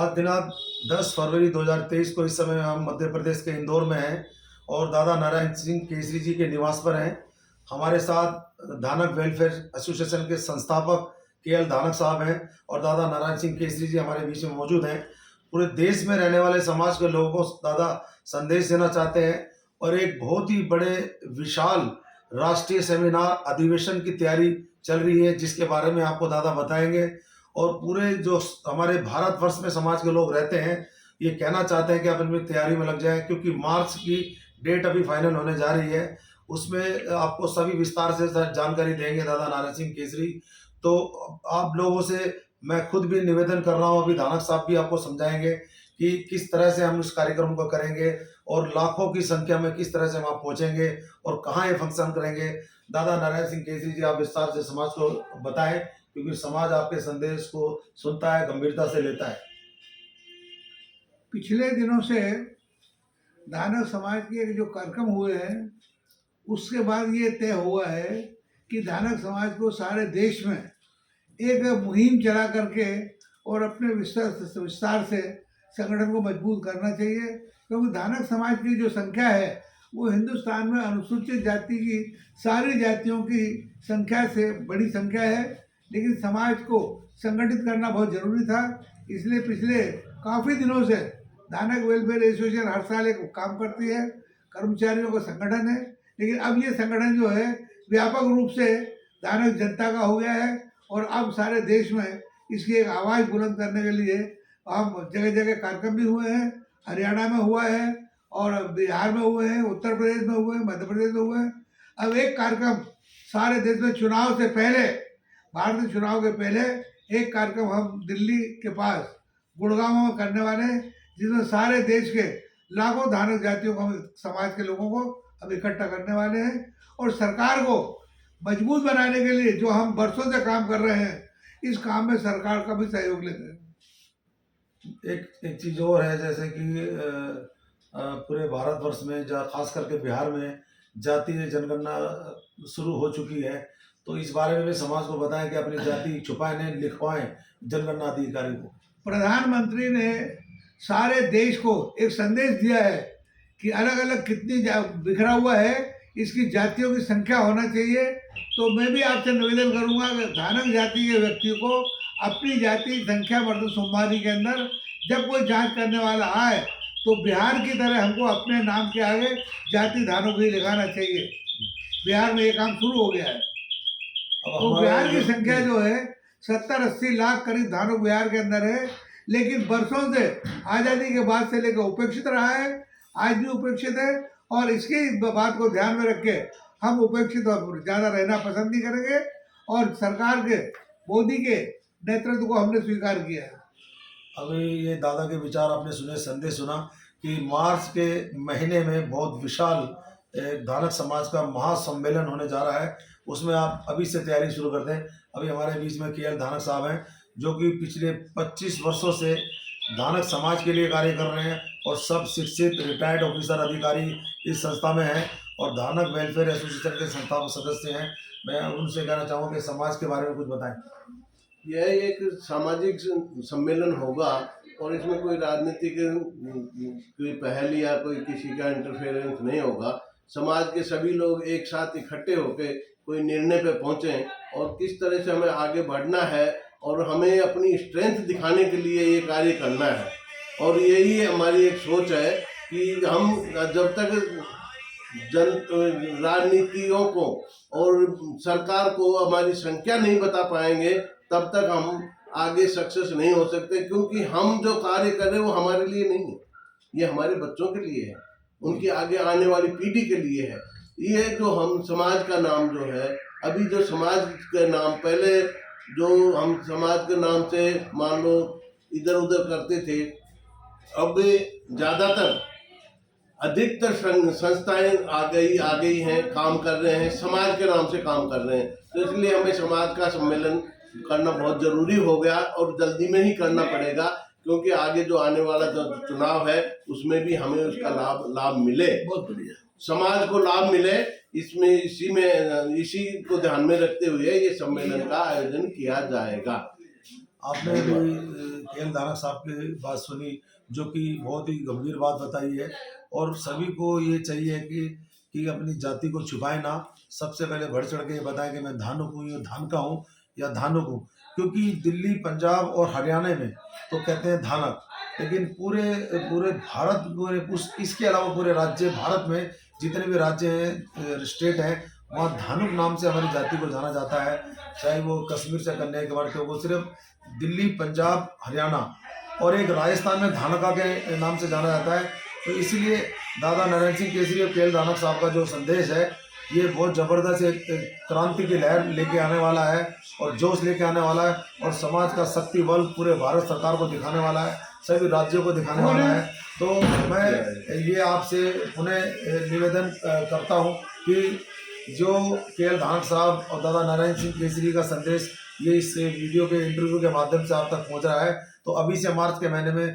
आज दिनांक 10 फरवरी 2023 को इस समय हम मध्य प्रदेश के इंदौर में हैं और दादा नारायण सिंह केसरी जी के निवास पर हैं। हमारे साथ धानक वेलफेयर एसोसिएशन के संस्थापक केएल धानक साहब हैं और दादा नारायण सिंह केसरी जी हमारे बीच में मौजूद हैं। पूरे देश में रहने वाले समाज के लोगों को दादा संदेश देना चाहते हैं और एक बहुत ही बड़े विशाल राष्ट्रीय सेमिनार अधिवेशन की तैयारी चल रही है, जिसके बारे में आपको दादा बताएंगे। और पूरे जो हमारे भारतवर्ष में समाज के लोग रहते हैं, ये कहना चाहते हैं कि आप इनमें तैयारी में लग जाएं, क्योंकि मार्च की डेट अभी फाइनल होने जा रही है। उसमें आपको सभी विस्तार से जानकारी देंगे दादा नारायण सिंह केसरी। तो आप लोगों से मैं खुद भी निवेदन कर रहा हूँ, अभी धानक साहब भी आपको समझाएंगे कि किस तरह से हम इस कार्यक्रम को करेंगे और लाखों की संख्या में किस तरह से हम आप पहुंचेंगे और कहाँ ये फंक्शन करेंगे। दादा नारायण सिंह केसरी जी, आप विस्तार से समाज को बताएं, क्योंकि समाज आपके संदेश को सुनता है, गंभीरता से लेता है। पिछले दिनों से धानक समाज के जो कार्यक्रम हुए हैं, उसके बाद ये तय हुआ है कि धानक समाज को सारे देश में एक मुहिम चला करके और अपने विस्तार से संगठन को मजबूत करना चाहिए, क्योंकि धानक समाज की जो संख्या है वो हिंदुस्तान में अनुसूचित जाति की सारी जातियों की संख्या से बड़ी संख्या है। लेकिन समाज को संगठित करना बहुत ज़रूरी था, इसलिए पिछले काफ़ी दिनों से धानक वेलफेयर एसोसिएशन हर साल एक काम करती है, कर्मचारियों का संगठन है। लेकिन अब ये संगठन जो है व्यापक रूप से धानक जनता का हो गया है और अब सारे देश में इसकी एक आवाज़ बुलंद करने के लिए हम जगह जगह कार्यक्रम भी हुए हैं। हरियाणा में हुआ है और बिहार में हुए हैं, उत्तर प्रदेश में हुए हैं, मध्य प्रदेश में हुए हैं। अब एक कार्यक्रम सारे देश में चुनाव से पहले, भारतीय चुनाव के पहले एक कार्यक्रम हम दिल्ली के पास गुड़गांव में करने वाले हैं, जिसमें सारे देश के लाखों धानक जातियों को, हम समाज के लोगों को हम इकट्ठा करने वाले हैं और सरकार को मजबूत बनाने के लिए जो हम बरसों से काम कर रहे हैं, इस काम में सरकार का भी सहयोग लेंगे। एक चीज़ और है, जैसे कि पूरे भारतवर्ष में खास करके बिहार में जातीय जनगणना शुरू हो चुकी है, तो इस बारे में भी समाज को बताएं कि अपनी जाति छुपाए नहीं, लिखवाएं जनगणना अधिकारी को। प्रधानमंत्री ने सारे देश को एक संदेश दिया है कि अलग अलग कितनी बिखरा हुआ है, इसकी जातियों की संख्या होना चाहिए। तो मैं भी आपसे निवेदन करूंगा कि धानक जाति के व्यक्ति को अपनी जाति संख्या मर्दशुमारी के अंदर जब कोई जांच करने वाला आए तो बिहार की तरह हमको अपने नाम के आगे जाति धानक भी लिखाना चाहिए। बिहार में ये काम शुरू हो गया है। तो बिहार की संख्या जो है 70-80 लाख करीब धानक बिहार के अंदर है, लेकिन बरसों से आज़ादी के बाद से लेकर उपेक्षित रहा है, आज भी उपेक्षित है। और इसकी बात को ध्यान में रख के हम उपेक्षित और ज़्यादा रहना पसंद नहीं करेंगे और सरकार के मोदी के नेतृत्व को हमने स्वीकार किया है। अभी ये दादा के विचार आपने सुने, संदेश सुना कि मार्च के महीने में बहुत विशाल धानक समाज का महासम्मेलन होने जा रहा है, उसमें आप अभी से तैयारी शुरू कर दें। अभी हमारे बीच में केएल धानक साहब हैं, जो कि पिछले 25 वर्षों से धानक समाज के लिए कार्य कर रहे हैं और सब शिक्षित रिटायर्ड ऑफिसर अधिकारी इस संस्था में हैं और धानक वेलफेयर एसोसिएशन के संस्थापक सदस्य हैं। मैं उनसे कहना चाहूँगा कि समाज के बारे में कुछ बताएं। यह एक सामाजिक सम्मेलन होगा और इसमें कोई राजनीतिक कोई पहल या कोई किसी का इंटरफेरेंस नहीं होगा। समाज के सभी लोग एक साथ इकट्ठे होकर कोई निर्णय पे पहुँचें और किस तरह से हमें आगे बढ़ना है और हमें अपनी स्ट्रेंथ दिखाने के लिए ये कार्य करना है। और यही हमारी एक सोच है कि हम जब तक राजनीतियों को और सरकार को हमारी संख्या नहीं बता पाएंगे, तब तक हम आगे सक्सेस नहीं हो सकते, क्योंकि हम जो कार्य कर रहे हैं वो हमारे लिए नहीं है, ये हमारे बच्चों के लिए है, उनकी आगे आने वाली पीढ़ी के लिए है। ये जो हम समाज का नाम जो है, अभी जो समाज के नाम पहले जो हम समाज के नाम से मान लो इधर उधर करते थे, अब ज़्यादातर अधिकतर संस्थाएं आ गई हैं, काम कर रहे हैं, समाज के नाम से काम कर रहे हैं। तो इसलिए हमें समाज का सम्मेलन करना बहुत ज़रूरी हो गया और जल्दी में ही करना पड़ेगा, क्योंकि आगे जो आने वाला जो चुनाव है उसमें भी हमें उसका लाभ मिले, बहुत बढ़िया समाज को लाभ मिले। इसी को ध्यान में रखते हुए ये सम्मेलन का आयोजन किया जाएगा। आपने भी के.एल. दानक साहब की बात सुनी, जो कि बहुत ही गंभीर बात बताई है, और सभी को ये चाहिए कि अपनी जाति को छुपाए ना, सबसे पहले बढ़ चढ़ के ये बताएं कि मैं धानुक हूँ, या धान का हूँ, या धानुक हूँ। क्योंकि दिल्ली, पंजाब और हरियाणा में तो कहते हैं धानक, लेकिन पूरे पूरे भारत, पूरे इसके अलावा पूरे राज्य भारत में जितने भी राज्य हैं, स्टेट हैं, वहाँ धानुक नाम से हमारी जाति को जाना जाता है। चाहे वो कश्मीर से कन्याकुमारी तक, वो सिर्फ दिल्ली, पंजाब, हरियाणा और एक राजस्थान में धानका के नाम से जाना जाता है। तो इसीलिए दादा नारायण सिंह केसरी और के.एल. दानक साहब का जो संदेश है, ये बहुत ज़बरदस्त एक क्रांति की लहर लेके आने वाला है, और जोश लेके आने वाला है, और समाज का शक्ति बल पूरे भारत सरकार को दिखाने वाला है, सभी राज्यों को दिखाने वाला है। तो मैं ये आपसे पुनः निवेदन करता हूँ कि जो के.एल. दानक साहब और दादा नारायण सिंह केसरी का संदेश ये इस वीडियो के इंटरव्यू के माध्यम से आप तक पहुँच रहा है, तो अभी से मार्च के महीने में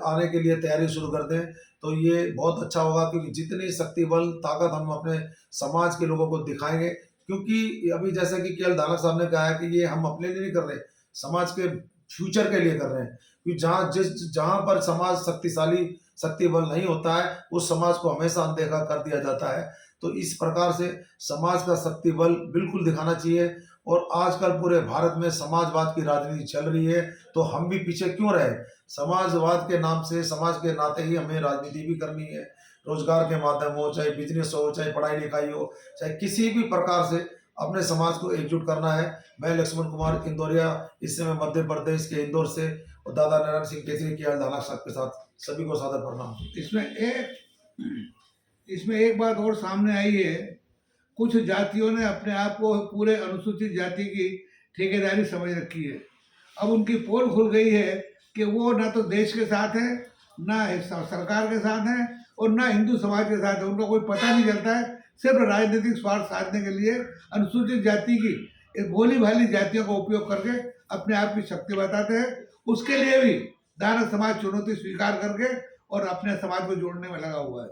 आने के लिए तैयारी शुरू कर दें, तो ये बहुत अच्छा होगा। क्योंकि जितनी शक्ति बल ताकत हम अपने समाज के लोगों को दिखाएंगे, क्योंकि अभी जैसा कि के.एल. दानक साहब ने कहा है कि ये हम अपने लिए नहीं कर रहे, समाज के फ्यूचर के लिए कर रहे हैं। क्योंकि जहाँ पर समाज शक्तिशाली शक्ति बल नहीं होता है, उस समाज को हमेशा अनदेखा कर दिया जाता है। तो इस प्रकार से समाज का शक्ति बल बिल्कुल दिखाना चाहिए। और आजकल पूरे भारत में समाजवाद की राजनीति चल रही है, तो हम भी पीछे क्यों रहे? समाजवाद के नाम से, समाज के नाते ही हमें राजनीति भी करनी है। रोजगार के माध्यम हो, चाहे बिजनेस हो, चाहे पढ़ाई लिखाई हो, चाहे किसी भी प्रकार से अपने समाज को एकजुट करना है। मैं लक्ष्मण कुमार इंदौरिया, इस समय मध्य प्रदेश के इंदौर से, और दादा नारायण सिंह केसरी के.एल. दानक साहब के साथ सभी को सादर प्रणाम। इसमें एक बात और सामने आई है। कुछ जातियों ने अपने आप को पूरे अनुसूचित जाति की ठेकेदारी समझ रखी है। अब उनकी पोल खुल गई है कि वो ना तो देश के साथ है, ना सरकार के साथ है, और ना हिंदू समाज के साथ है। उनको कोई पता नहीं चलता है। सिर्फ राजनीतिक स्वार्थ साधने के लिए अनुसूचित जाति की एक भोली भाली जातियों का उपयोग करके अपने आप की शक्ति बताते हैं। उसके लिए भी दानक समाज चुनौती स्वीकार करके और अपने समाज को जोड़ने में लगा हुआ है।